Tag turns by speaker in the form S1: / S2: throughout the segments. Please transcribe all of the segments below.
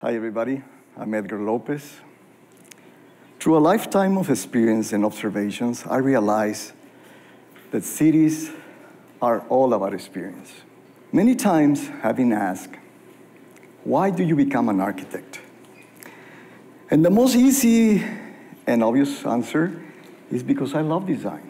S1: Hi, everybody. I'm Edgar Lopez. Through a lifetime of experience and observations, I realized that cities are all about experience. Many times I've been asked, why do you become an architect? And the most easy and obvious answer is because I love design.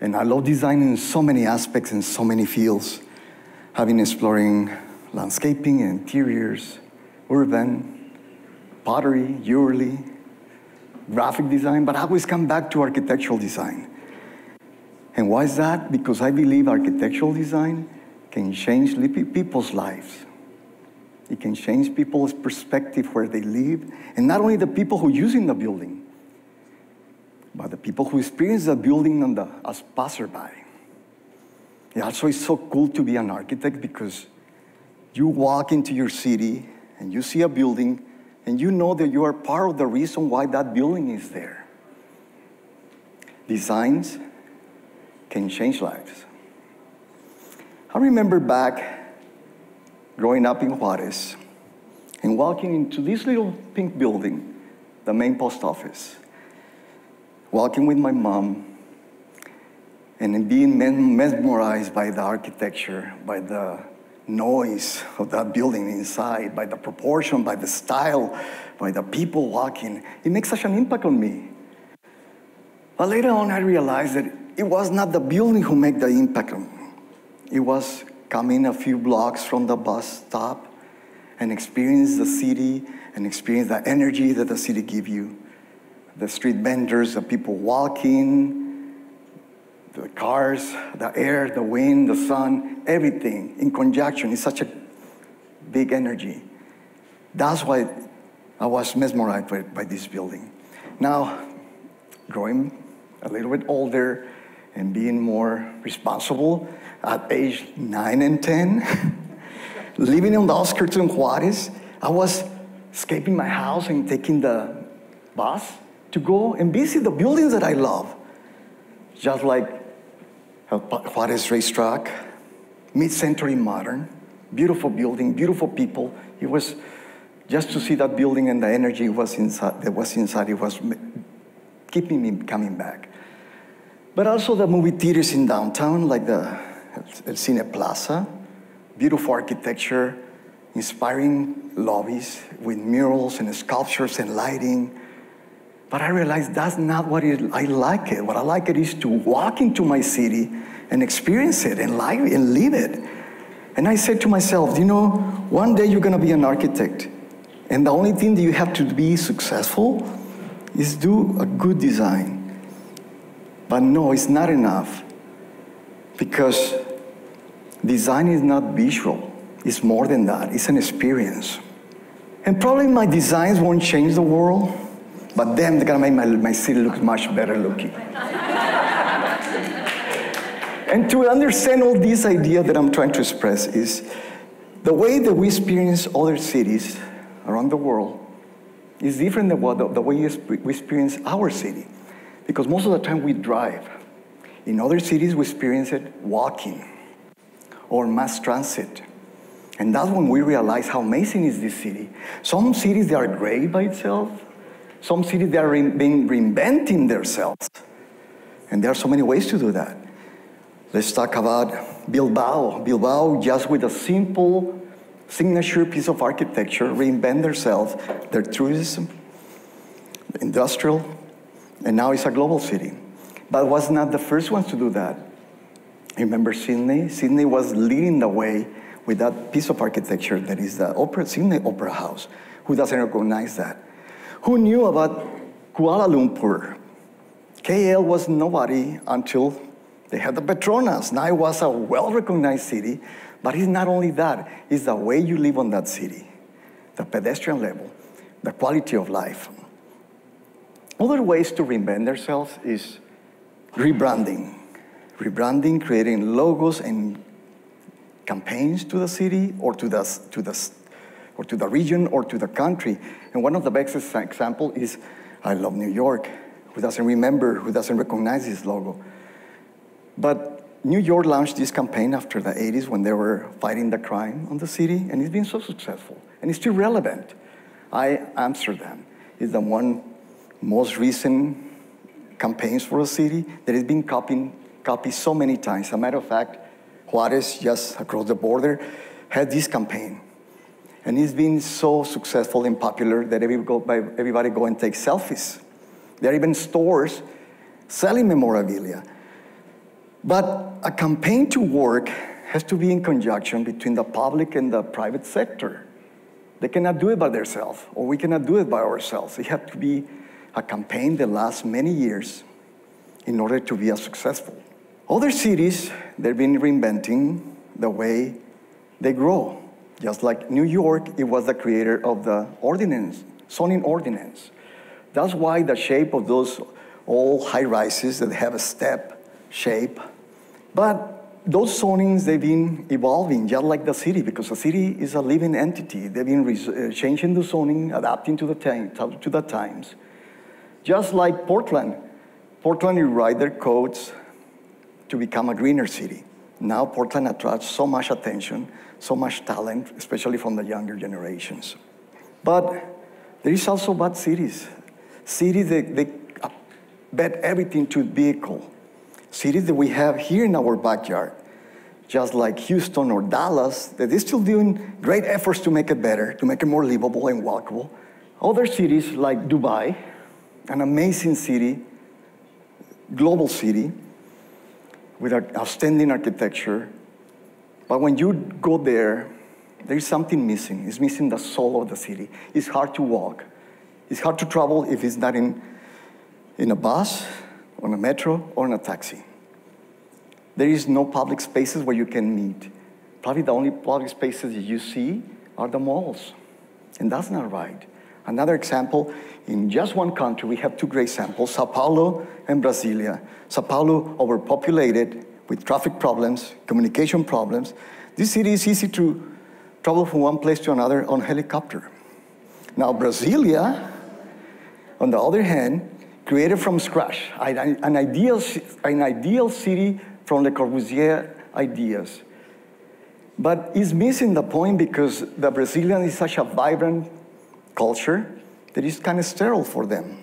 S1: And I love design in so many aspects and so many fields. I've been exploring landscaping, interiors, urban, pottery, jewelry, graphic design, but I always come back to architectural design. And why is that? Because I believe architectural design can change people's lives. It can change people's perspective where they live, and not only the people who are using the building, but the people who experience the building as passerby. Yeah, also it's so cool to be an architect because you walk into your city and you see a building and you know that you are part of the reason why that building is there. Designs can change lives. I remember back growing up in Juarez and walking into this little pink building, the main post office, walking with my mom and being mesmerized by the architecture, by the noise of that building inside, by the proportion, by the style, by the people walking. It makes such an impact on me. But later on, I realized that it was not the building who made the impact on me. It was coming a few blocks from the bus stop and experience the city and experience the energy that the city gives you. The street vendors, the people walking, the cars, the air, the wind, the sun, everything in conjunction is such a big energy. That's why I was mesmerized by this building. Now, growing a little bit older and being more responsible at age 9 and 10, living on the outskirts of Juarez, I was escaping my house and taking the bus to go and visit the buildings that I love. Just like Juarez racetrack, mid-century modern, beautiful building, beautiful people. It was just to see that building and the energy that was inside, it was keeping me coming back. But also the movie theaters in downtown, like the El Cine Plaza, beautiful architecture, inspiring lobbies with murals and sculptures and lighting. But I realized that's not what I like it. What I like it is to walk into my city and experience it and live it. And I said to myself, you know, one day you're going to be an architect. And the only thing that you have to be successful is do a good design. But no, it's not enough. Because design is not visual. It's more than that. It's an experience. And probably my designs won't change the world, but then they're gonna make my city look much better looking. And to understand all this idea that I'm trying to express is the way that we experience other cities around the world is different than the way we experience our city. Because most of the time we drive. In other cities we experience it walking or mass transit. And that's when we realize how amazing is this city. Some cities, they are great by itself. Some cities, they are reinventing themselves. And there are so many ways to do that. Let's talk about Bilbao. Bilbao, just with a simple signature piece of architecture, reinvent themselves, their tourism, industrial, and now it's a global city. But was not the first ones to do that. Remember Sydney? Sydney was leading the way with that piece of architecture that is the Sydney Opera House. Who doesn't recognize that? Who knew about Kuala Lumpur? KL was nobody until they had the Petronas. Now it was a well-recognized city, but it's not only that, it's the way you live on that city, the pedestrian level, the quality of life. Other ways to reinvent themselves is rebranding. Rebranding, creating logos and campaigns to the city or to the region or to the country. And one of the best examples is I Love New York. Who doesn't remember, who doesn't recognize this logo? But New York launched this campaign after the 80s when they were fighting the crime on the city, and it's been so successful, and it's still relevant. Amsterdam is the one most recent campaigns for a city that has been copied so many times. As a matter of fact, Juarez, just across the border, had this campaign. And it's been so successful and popular that everybody go and take selfies. There are even stores selling memorabilia. But a campaign to work has to be in conjunction between the public and the private sector. They cannot do it by themselves, or we cannot do it by ourselves. It has to be a campaign that lasts many years in order to be successful. Other cities, they've been reinventing the way they grow. Just like New York, it was the creator of the zoning ordinance. That's why the shape of those old high-rises that have a step shape. But those zonings, they've been evolving just like the city, because the city is a living entity. They've been changing the zoning, adapting to the times. Just like Portland. Portland rewrite their codes to become a greener city. Now Portland attracts so much attention, so much talent, especially from the younger generations. But there is also bad cities. Cities that they bet everything to vehicle. Cities that we have here in our backyard, just like Houston or Dallas, that they're still doing great efforts to make it better, to make it more livable and walkable. Other cities like Dubai, an amazing city, global city, with outstanding architecture. But when you go there, there is something missing. It's missing the soul of the city. It's hard to walk. It's hard to travel if it's not in a bus, on a metro, or in a taxi. There is no public spaces where you can meet. Probably the only public spaces that you see are the malls. And that's not right. Another example, in just one country, we have two great samples, Sao Paulo and Brasilia. Sao Paulo, overpopulated, with traffic problems, communication problems. This city is easy to travel from one place to another on helicopter. Now, Brasilia, on the other hand, created from scratch, an ideal city from Le Corbusier ideas. But it's missing the point because the Brazilian is such a vibrant culture that is kind of sterile for them.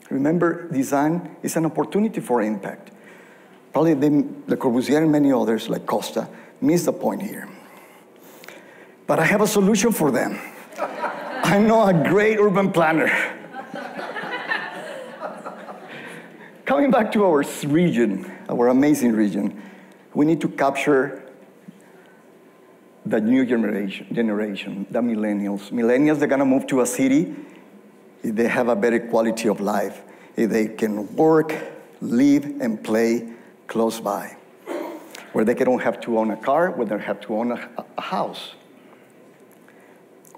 S1: Remember, design is an opportunity for impact. Probably Le Corbusier and many others, like Costa, miss the point here. But I have a solution for them. I know a great urban planner. Coming back to our region, our amazing region, we need to capture the new generation, the millennials. Millennials, they're gonna move to a city if they have a better quality of life, if they can work, live, and play close by, where they don't have to own a car, where they have to own a house.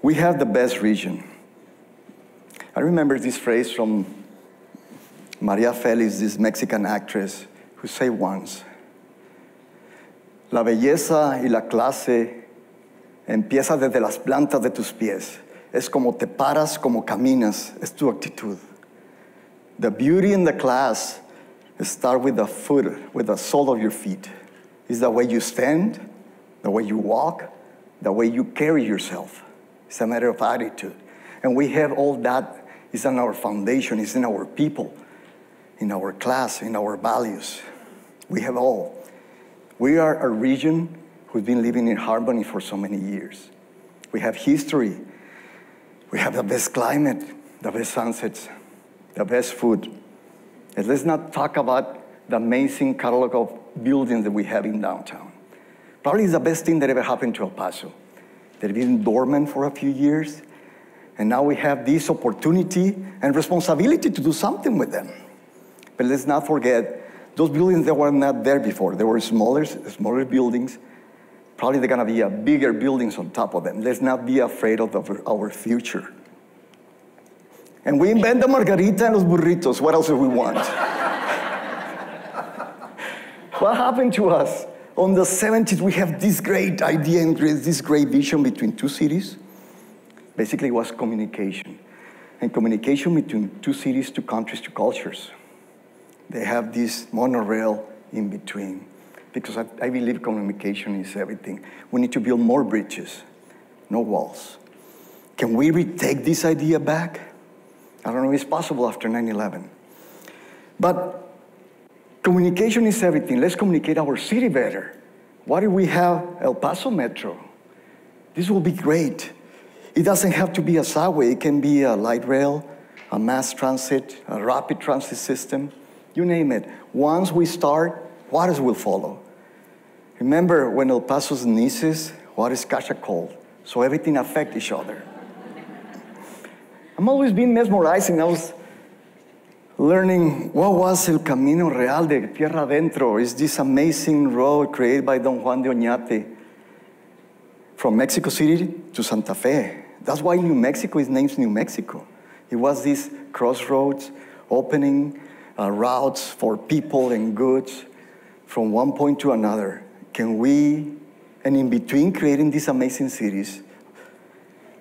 S1: We have the best region. I remember this phrase from Maria Félix, this Mexican actress, who said once, "La belleza y la clase empieza desde las plantas de tus pies. Es como te paras, como caminas, es tu actitud." The beauty and the class start with the foot, with the sole of your feet. It's the way you stand, the way you walk, the way you carry yourself. It's a matter of attitude. And we have all that. It's in our foundation, it's in our people, in our class, in our values. We have all. We are a region who's been living in harmony for so many years. We have history. We have the best climate, the best sunsets, the best food. And let's not talk about the amazing catalog of buildings that we have in downtown. Probably it's the best thing that ever happened to El Paso. They've been dormant for a few years, and now we have this opportunity and responsibility to do something with them. But let's not forget, those buildings that were not there before, they were smaller buildings. Probably they're gonna be bigger buildings on top of them. Let's not be afraid of our future. And we invent the margarita and los burritos. What else do we want? What happened to us? On the 70s, we have this great idea and this great vision between two cities. Basically, it was communication. And communication between two cities, two countries, two cultures. They have this monorail in between. because I believe communication is everything. We need to build more bridges, no walls. Can we retake this idea back? I don't know if it's possible after 9/11. But communication is everything. Let's communicate our city better. What if we have El Paso Metro? This will be great. It doesn't have to be a subway. It can be a light rail, a mass transit, a rapid transit system, you name it. Once we start, Juarez will follow. Remember when El Paso sneezes, Juarez catch a cold. So everything affects each other. I'm always being mesmerized, and I was learning what was El Camino Real de Tierra Adentro. It's this amazing road created by Don Juan de Oñate from Mexico City to Santa Fe. That's why New Mexico is named New Mexico. It was this crossroads opening routes for people and goods from one point to another. Can we, and in between creating these amazing cities,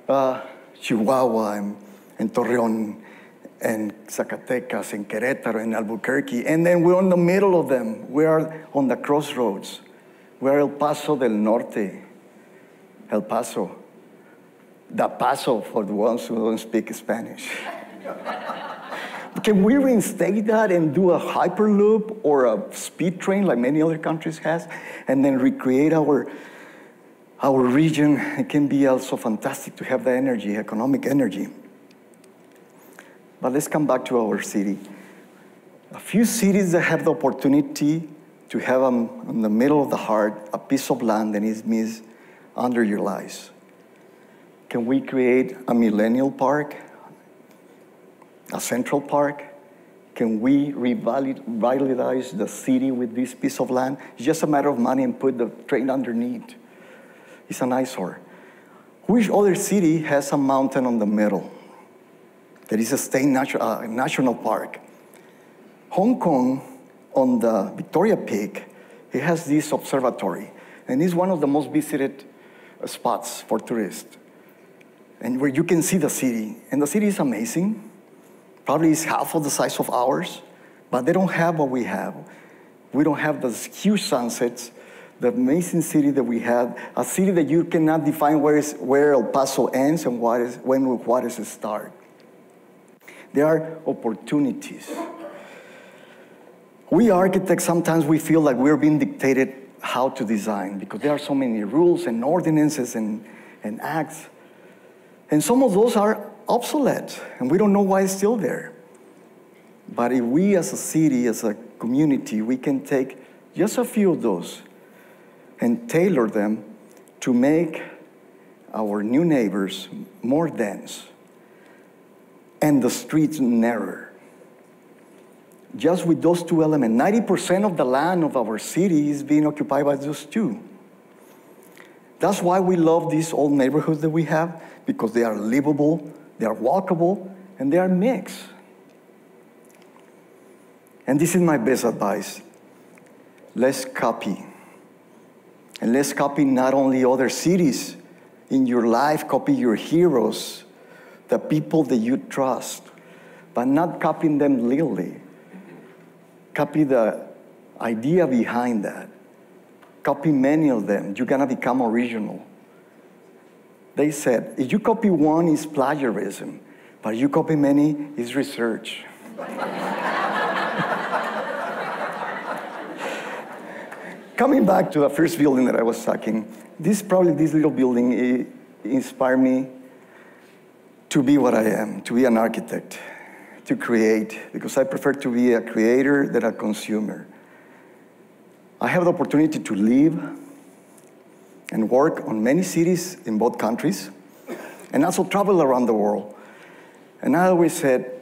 S1: Chihuahua and Torreón, and Zacatecas, and Querétaro, and Albuquerque, and then we're in the middle of them. We are on the crossroads. We are El Paso del Norte, El Paso, the Paso for the ones who don't speak Spanish. Can we reinstate that and do a hyperloop or a speed train like many other countries has, and then recreate our region? It can be also fantastic to have the energy, economic energy. But let's come back to our city. A few cities that have the opportunity to have in the middle of the heart a piece of land that is means under your lives. Can we create a millennial park, a central park? Can we revitalize the city with this piece of land? It's just a matter of money and put the train underneath. It's an eyesore. Which other city has a mountain on the middle? There is a state national park. Hong Kong, on the Victoria Peak, it has this observatory, and it's one of the most visited spots for tourists, and where you can see the city. And the city is amazing. Probably it's half of the size of ours, but they don't have what we have. We don't have those huge sunsets, the amazing city that we have, a city that you cannot define where El Paso ends and when Juarez starts. There are opportunities. We architects, sometimes we feel like we're being dictated how to design because there are so many rules and ordinances and acts. And some of those are obsolete, and we don't know why it's still there. But if we as a city, as a community, we can take just a few of those and tailor them to make our new neighbors more dense and the streets narrower. Just with those two elements, 90% of the land of our city is being occupied by those two. That's why we love these old neighborhoods that we have, because they are livable, they are walkable, and they are mixed. And this is my best advice. Let's copy. And let's copy not only other cities in your life, copy your heroes, the people that you trust, but not copying them literally. Copy the idea behind that. Copy many of them. You're gonna become original. They said, if you copy one, it's plagiarism, but you copy many, it's research. Coming back to the first building that I was talking, this little building inspired me to be what I am, to be an architect, to create, because I prefer to be a creator than a consumer. I have the opportunity to live and work on many cities in both countries, and also travel around the world. And I always said,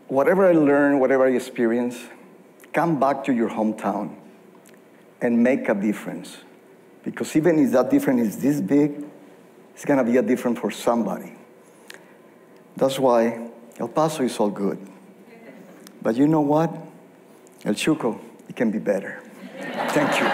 S1: whatever I learn, whatever I experience, come back to your hometown and make a difference. Because even if that difference is this big, it's gonna be a difference for somebody. That's why El Paso is all good. But you know what? El Chuco, it can be better. Thank you.